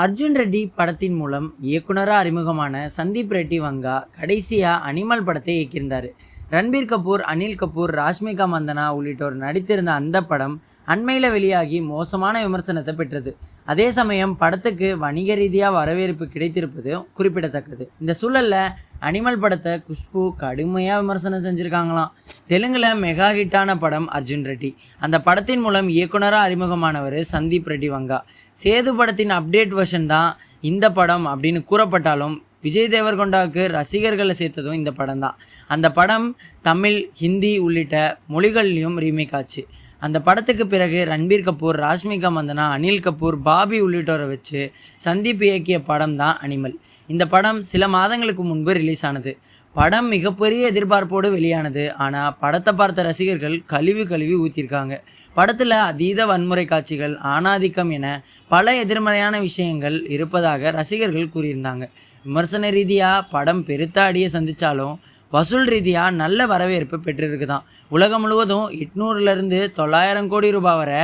அர்ஜுன் ரெட்டி படத்தின் மூலம் இயக்குனராக அறிமுகமான சந்தீப் ரெட்டி வங்கா கடைசியாக அனிமல் படத்தை இயக்கியிருந்தார். ரன்பீர் கபூர், அனில் கபூர், ராஷ்மிகா மந்தனா உள்ளிட்டோர் நடித்திருந்த அந்த படம் அண்மையில் வெளியாகி மோசமான விமர்சனத்தை பெற்றது. அதே சமயம் படத்துக்கு வணிக ரீதியாக வரவேற்பு கிடைத்திருப்பது குறிப்பிடத்தக்கது. இந்த சூழலில் அனிமல் படத்தை குஷ்பு கடுமையாக விமர்சனம் செஞ்சுருக்காங்களாம். தெலுங்கில் மெகா ஹிட்டான படம் அர்ஜுன் ரெட்டி. அந்த படத்தின் மூலம் இயக்குனராக அறிமுகமானவர் சந்தீப் ரெட்டி வங்கா. சேது படத்தின் அப்டேட் வெர்ஷன் தான் இந்த படம் அப்படின்னு கூறப்பட்டாலும் விஜய் தேவர்கொண்டாவுக்கு ரசிகர்களை சேர்த்ததும் இந்த படம் தான். அந்த படம் தமிழ், ஹிந்தி உள்ளிட்ட மொழிகள்லையும் ரீமேக் ஆச்சு. அந்த படத்துக்கு பிறகு ரன்பீர் கபூர், ராஷ்மிகா மந்தனா, அனில் கபூர், பாபி உள்ளிட்டோரை வச்சு சந்தீப் இயக்கிய படம் தான் அனிமல். இந்த படம் சில மாதங்களுக்கு முன்பு ரிலீஸ் ஆனது. படம் மிகப்பெரிய எதிர்பார்ப்போடு வெளியானது. ஆனால் படத்தை பார்த்த ரசிகர்கள் கழுவி ஊற்றிருக்காங்க. படத்தில் அதீத வன்முறை காட்சிகள், ஆணாதிக்கம் என பல எதிர்மறையான விஷயங்கள் இருப்பதாக ரசிகர்கள் கூறியிருந்தாங்க. விமர்சன ரீதியாக படம் பெருத்த அடியை சந்தித்தாலும் வசூல் ரீதியாக நல்ல வரவேற்பு பெற்றிருக்குதான். உலகம் முழுவதும் 800 to 900 கோடி ரூபாய் வரை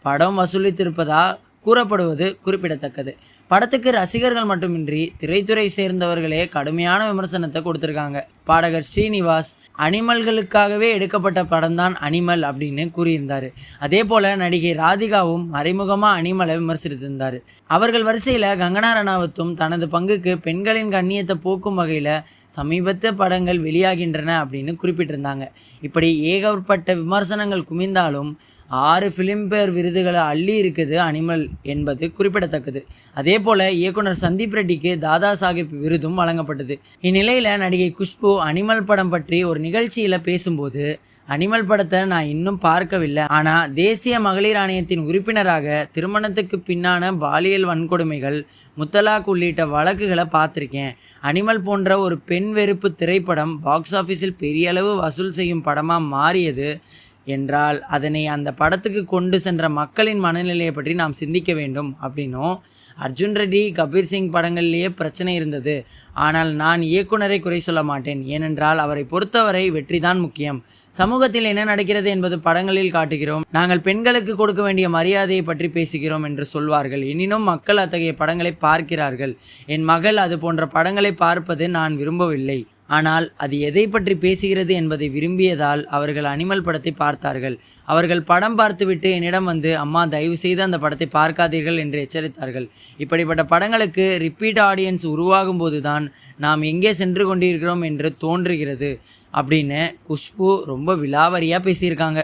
படம் வசூலித்திருப்பதாக கூறப்படுவது குறிப்பிடத்தக்கது. படத்துக்கு ரசிகர்கள் மட்டுமின்றி திரைத்துறை சேர்ந்தவர்களே கடுமையான விமர்சனத்தை கொடுத்துருக்காங்க. பாடகர் ஸ்ரீனிவாஸ் அனிமல்களுக்காகவே எடுக்கப்பட்ட படம்தான் அனிமல் அப்படின்னு கூறியிருந்தார். அதே போல் நடிகை ராதிகாவும் மறைமுகமாக அனிமலை விமர்சித்திருந்தார். அவர்கள் வரிசையில் கங்கனா ரணாவத்தும் தனது பங்குக்கு பெண்களின் கண்ணியத்தை போக்கும் வகையில் சமீபத்திய படங்கள் வெளியாகின்றன அப்படின்னு குறிப்பிட்டிருந்தாங்க. இப்படி ஏகப்பட்ட விமர்சனங்கள் குமிந்தாலும் 6 ஃபிலிம்பேர் விருதுகளை அள்ளி இருக்குது அனிமல் என்பது குறிப்பிடத்தக்கது. அதே போல் இயக்குனர் சந்தீப் ரெட்டிக்கு தாதா சாஹிப் விருதும் வழங்கப்பட்டது. இந்நிலையில் நடிகை குஷ்பு அனிமல் படம் பற்றி ஒரு நிகழ்ச்சியில் பேசும்போது, அனிமல் படத்தை நான் இன்னும் பார்க்கவில்லை, ஆனால் தேசிய மகளிர் ஆணையத்தின் உறுப்பினராக திருமணத்துக்கு பின்னான பாலியல் வன்கொடுமைகள், முத்தலாக் உள்ளிட்ட வழக்குகளை பார்த்துருக்கேன். அனிமல் போன்ற ஒரு பெண் வெறுப்பு திரைப்படம் பாக்ஸ் ஆஃபீஸில் பெரிய அளவு வசூல் செய்யும் படமாக மாறியது என்றால் அதனை அந்த படத்துக்கு கொண்டு சென்ற மக்களின் மனநிலையை பற்றி நாம் சிந்திக்க வேண்டும் அப்படின்னும், அர்ஜுன் ரெட்டி, கபீர் சிங் படங்கள்லேயே பிரச்சனை இருந்தது, ஆனால் நான் இயக்குனரை குறை சொல்ல மாட்டேன், ஏனென்றால் அவரை பொறுத்தவரை வெற்றி தான் முக்கியம். சமூகத்தில் என்ன நடக்கிறது என்பது படங்களில் காட்டுகிறோம், நாங்கள் பெண்களுக்கு கொடுக்க வேண்டிய மரியாதையை பற்றி பேசுகிறோம் என்று சொல்வார்கள். எனினும் மக்கள் அத்தகைய படங்களை பார்க்கிறார்கள். என் மகள் அது போன்ற படங்களை பார்ப்பது நான் விரும்பவில்லை, ஆனால் அது எதை பற்றி பேசுகிறது என்பதை விரும்பியதால் அவர்கள் அனிமல் படத்தை பார்த்தார்கள். அவர்கள் படம் பார்த்துவிட்டு என்னிடம் வந்து, அம்மா தயவு செய்து அந்த படத்தை பார்க்காதீர்கள் என்று எச்சரித்தார்கள். இப்படிப்பட்ட படங்களுக்கு ரிப்பீட் ஆடியன்ஸ் உருவாகும் போது தான் நாம் எங்கே சென்று கொண்டிருக்கிறோம் என்று தோன்றுகிறது அப்படின்னு குஷ்பு ரொம்ப விலாவரியாக பேசியிருக்காங்க.